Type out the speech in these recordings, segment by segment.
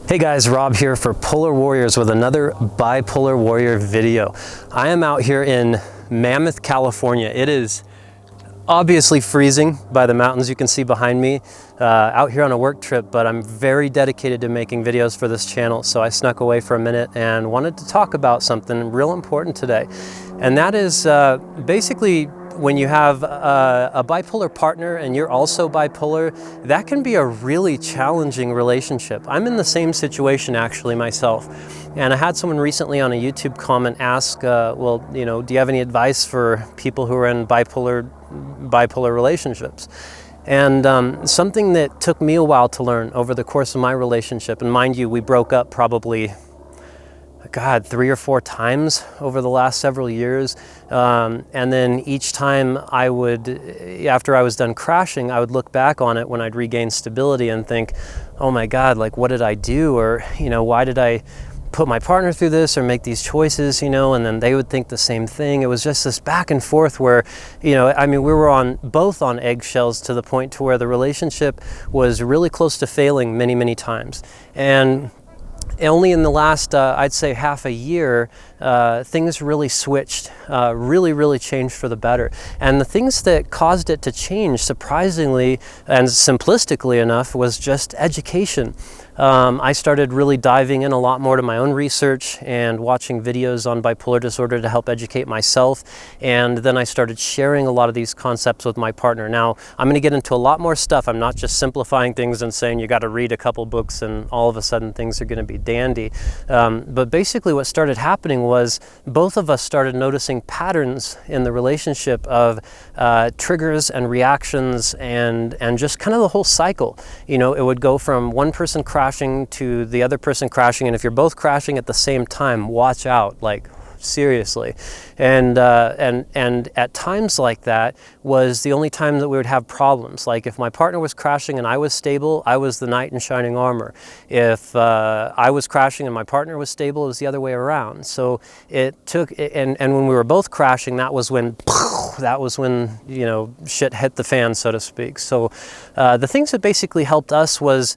Hey guys, Rob here for Polar Warriors with another Bipolar Warrior video. I am out here in Mammoth, California. It is obviously freezing by the mountains you can see behind me, out here on a work trip, but I'm very dedicated to making videos for this channel, so I snuck away for a minute and wanted to talk about something real important today. And that is basically when you have a bipolar partner and you're also bipolar, that can be a really challenging relationship. I'm in the same situation actually myself. And I had someone recently on a YouTube comment ask, well, you know, do you have any advice for people who are in bipolar relationships? And something that took me a while to learn over the course of my relationship, and mind you, we broke up probably, God, 3 or 4 times over the last several years. And then each time I would, after I was done crashing, I would look back on it when I'd regained stability and think, oh my God, like what did I do? Or, you know, why did I put my partner through this or make these choices, you know? And then they would think the same thing. It was just this back and forth where, you know, I mean, we were both on eggshells to the point to where the relationship was really close to failing many, many times. And only in the last, I'd say half a year, things really switched, really changed for the better. And the things that caused it to change, surprisingly and simplistically enough, was just education. I started really diving in a lot more to my own research and watching videos on bipolar disorder to help educate myself. And then I started sharing a lot of these concepts with my partner. Now, I'm going to get into a lot more stuff. I'm not just simplifying things and saying you got to read a couple books and all of a sudden things are going to be dandy. But basically what started happening was both of us started noticing patterns in the relationship of triggers and reactions and just kind of the whole cycle. You know, it would go from one person crashing to the other person crashing, and if you're both crashing at the same time, watch out, like seriously. And at times like that was the only time that we would have problems. Like if my partner was crashing and I was stable, I was the knight in shining armor. If I was crashing and my partner was stable, it was the other way around. So it took, and when we were both crashing, that was when, you know, shit hit the fan, so to speak. So the things that basically helped us was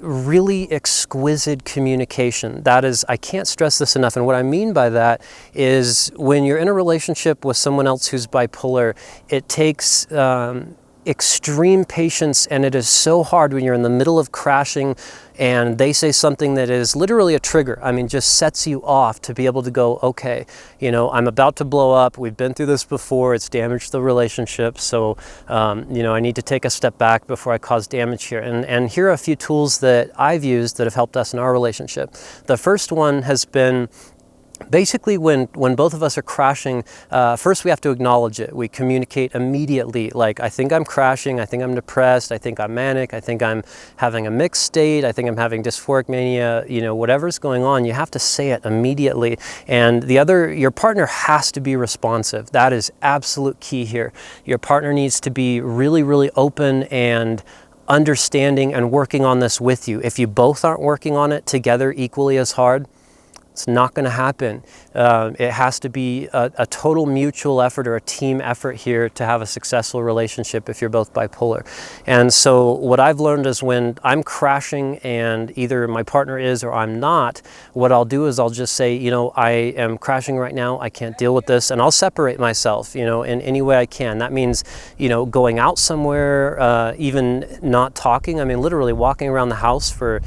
really exquisite communication. That is, I can't stress this enough, and what I mean by that is when you're in a relationship with someone else who's bipolar, it takes extreme patience, and it is so hard when you're in the middle of crashing and they say something that is literally a trigger. I mean, just sets you off to be able to go, okay, you know, I'm about to blow up. We've been through this before. It's damaged the relationship. So, you know, I need to take a step back before I cause damage here. And here are a few tools that I've used that have helped us in our relationship. The first one has been basically when both of us are crashing, first we have to acknowledge it. We communicate immediately, like, I think I'm crashing, I think I'm depressed, I think I'm manic, I think I'm having a mixed state, I think I'm having dysphoric mania, you know, whatever's going on, you have to say it immediately. And your partner has to be responsive. That is absolute key here. Your partner needs to be really open and understanding and working on this with you. If you both aren't working on it together equally as hard, it's not going to happen. It has to be a total mutual effort or a team effort here to have a successful relationship if you're both bipolar. And so what I've learned is when I'm crashing and either my partner is or I'm not, what I'll do is I'll just say, you know, I am crashing right now, I can't deal with this, and I'll separate myself, you know, in any way I can. That means, you know, going out somewhere, even not talking. I mean, literally walking around the house for,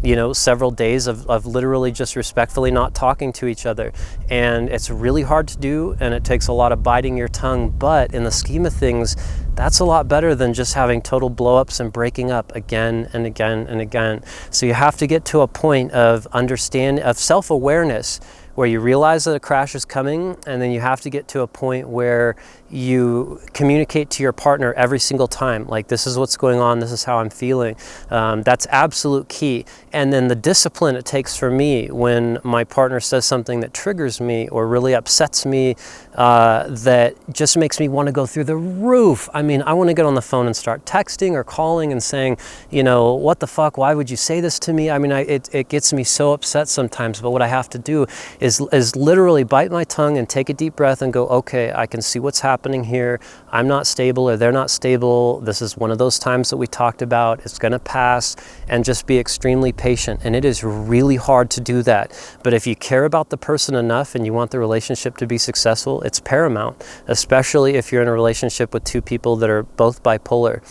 you know, several days of literally just respectfully not talking to each other. And it's really hard to do, and it takes a lot of biting your tongue, but in the scheme of things, that's a lot better than just having total blow-ups and breaking up again and again and again. So you have to get to a point of self-awareness where you realize that a crash is coming, and then you have to get to a point where you communicate to your partner every single time, like, this is what's going on, this is how I'm feeling. That's absolute key. And then the discipline it takes for me when my partner says something that triggers me or really upsets me, that just makes me want to go through the roof. I mean, I want to get on the phone and start texting or calling and saying, you know, what the fuck, why would you say this to me? I mean, it gets me so upset sometimes, but what I have to do is literally bite my tongue and take a deep breath and go, okay, I can see what's happening. happening here. I'm not stable or they're not stable. This is one of those times that we talked about. It's going to pass, and just be extremely patient. And it is really hard to do that. But if you care about the person enough and you want the relationship to be successful, it's paramount, especially if you're in a relationship with two people that are both bipolar.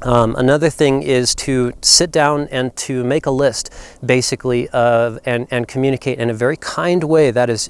Another thing is to sit down and to make a list, basically, of and communicate in a very kind way. That is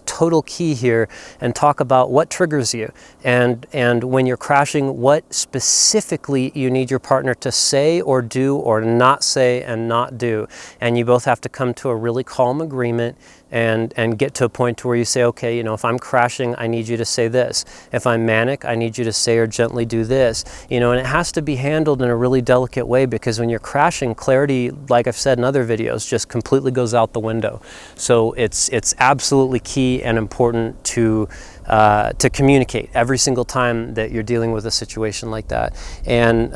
total key here, and talk about what triggers you, and when you're crashing, what specifically you need your partner to say or do or not say and not do. And you both have to come to a really calm agreement and get to a point to where you say, okay, you know, if I'm crashing, I need you to say this. If I'm manic, I need you to say or gently do this. You know, and it has to be handled in a really delicate way, because when you're crashing, clarity, like I've said in other videos, just completely goes out the window. So it's absolutely key and important to communicate every single time that you're dealing with a situation like that, and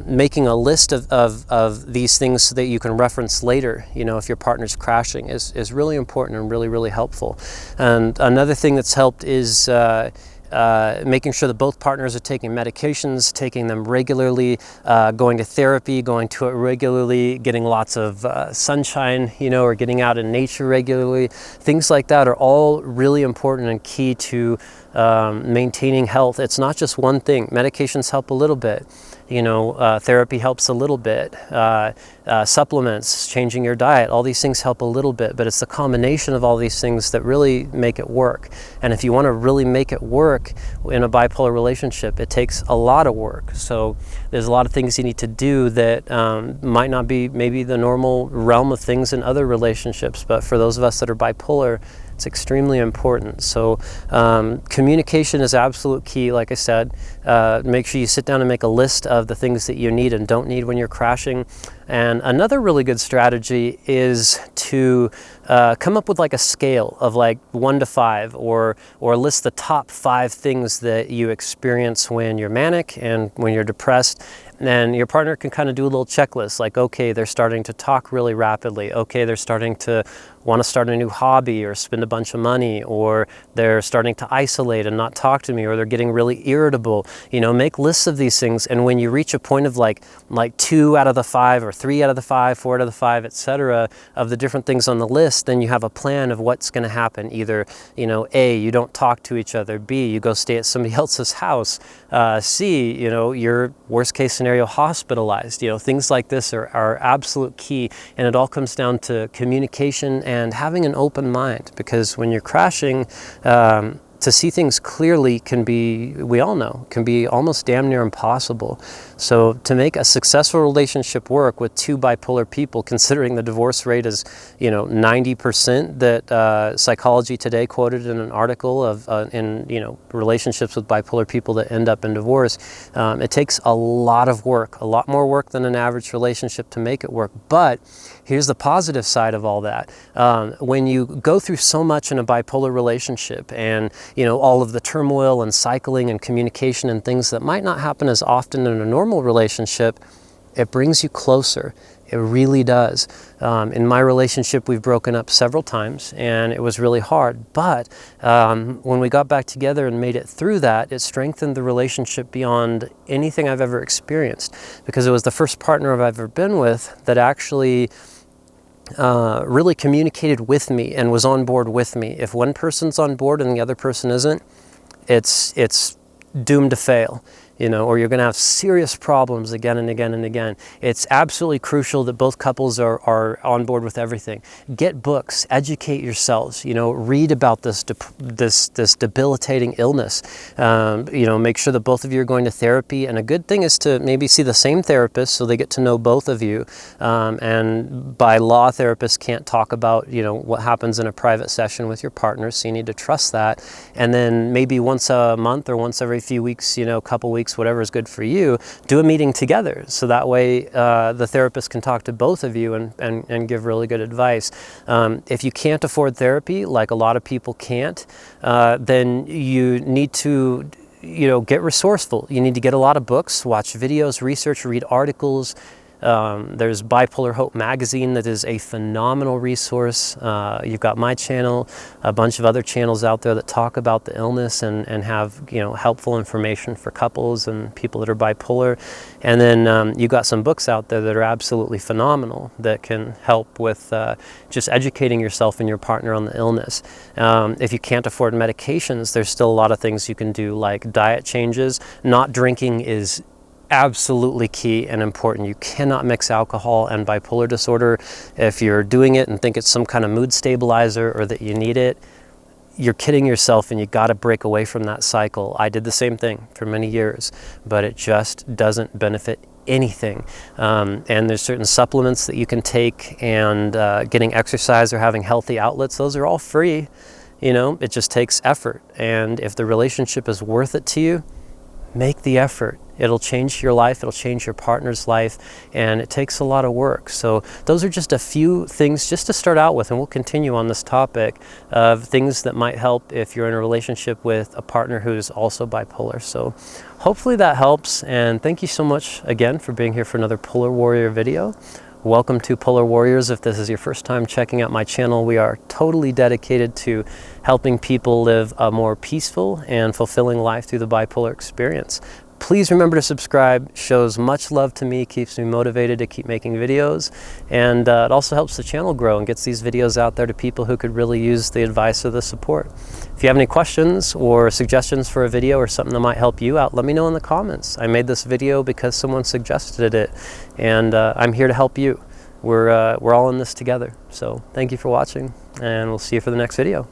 making a list of these things so that you can reference later, you know, if your partner's crashing, is really important and really helpful. And another thing that's helped is making sure that both partners are taking medications, taking them regularly, going to therapy, going to it regularly, getting lots of sunshine, you know, or getting out in nature regularly. Things like that are all really important and key to maintaining health. It's not just one thing. Medications help a little bit, you know, therapy helps a little bit, supplements, changing your diet, all these things help a little bit, but it's the combination of all these things that really make it work. And if you want to really make it work in a bipolar relationship, it takes a lot of work. So there's a lot of things you need to do that might not be maybe the normal realm of things in other relationships, but for those of us that are bipolar, it's extremely important. So communication is absolute key. Like I said, make sure you sit down and make a list of the things that you need and don't need when you're crashing. And another really good strategy is to come up with like a scale of like 1 to 5, or list the top 5 things that you experience when you're manic and when you're depressed. And your partner can kind of do a little checklist, like, okay, they're starting to talk really rapidly. Okay, they're starting to want to start a new hobby or spend a bunch of money, or they're starting to isolate and not talk to me, or they're getting really irritable. You know, make lists of these things. And when you reach a point of like 2 out of the 5 or 3 out of the 5, 4 out of the 5, etc., of the different things on the list, then you have a plan of what's going to happen. Either, you know, A, you don't talk to each other. B, you go stay at somebody else's house. C, you know, your worst case scenario, hospitalized. You know, things like this are absolute key, and it all comes down to communication and having an open mind, because when you're crashing, to see things clearly can be, we all know, can be almost damn near impossible. So to make a successful relationship work with two bipolar people, considering the divorce rate is, you know, 90% that Psychology Today quoted in an article of in, you know, relationships with bipolar people that end up in divorce, it takes a lot of work, a lot more work than an average relationship to make it work. But here's the positive side of all that. When you go through so much in a bipolar relationship, and you know, all of the turmoil and cycling and communication and things that might not happen as often in a normal relationship, it brings you closer. It really does. In my relationship, we've broken up several times, and it was really hard. But when we got back together and made it through that, it strengthened the relationship beyond anything I've ever experienced, because it was the first partner I've ever been with that actually really communicated with me and was on board with me. If one person's on board and the other person isn't, it's doomed to fail. You know, or you're going to have serious problems again and again and again. It's absolutely crucial that both couples are on board with everything. Get books, educate yourselves, you know, read about this debilitating illness. You know, make sure that both of you are going to therapy. And a good thing is to maybe see the same therapist so they get to know both of you. And by law, therapists can't talk about, you know, what happens in a private session with your partner, so you need to trust that. And then maybe once a month or once every few weeks, you know, a couple weeks, whatever is good for you, do a meeting together. So that way the therapist can talk to both of you and give really good advice. If you can't afford therapy, like a lot of people can't, then you need to, you know, get resourceful. You need to get a lot of books, watch videos, research, read articles, There's Bipolar Hope magazine that is a phenomenal resource. You've got my channel, a bunch of other channels out there that talk about the illness and have, you know, helpful information for couples and people that are bipolar. And then you've got some books out there that are absolutely phenomenal that can help with just educating yourself and your partner on the illness. If you can't afford medications, there's still a lot of things you can do, like diet changes. Not drinking is absolutely key and important. You cannot mix alcohol and bipolar disorder. If you're doing it and think it's some kind of mood stabilizer or that you need it, you're kidding yourself, and you got to break away from that cycle. I did the same thing for many years, but it just doesn't benefit anything. And there's certain supplements that you can take, and getting exercise or having healthy outlets, those are all free. You know, it just takes effort. And if the relationship is worth it to you, make the effort. It'll change your life, it'll change your partner's life, and it takes a lot of work. So those are just a few things just to start out with, and we'll continue on this topic of things that might help if you're in a relationship with a partner who's also bipolar. So hopefully that helps, and thank you so much again for being here for another Polar Warrior video. Welcome to Polar Warriors. If this is your first time checking out my channel, we are totally dedicated to helping people live a more peaceful and fulfilling life through the bipolar experience. Please remember to subscribe. Shows much love to me, keeps me motivated to keep making videos, and it also helps the channel grow and gets these videos out there to people who could really use the advice or the support. If you have any questions or suggestions for a video or something that might help you out, let me know in the comments. I made this video because someone suggested it, and I'm here to help you. We're all in this together. So thank you for watching, and we'll see you for the next video.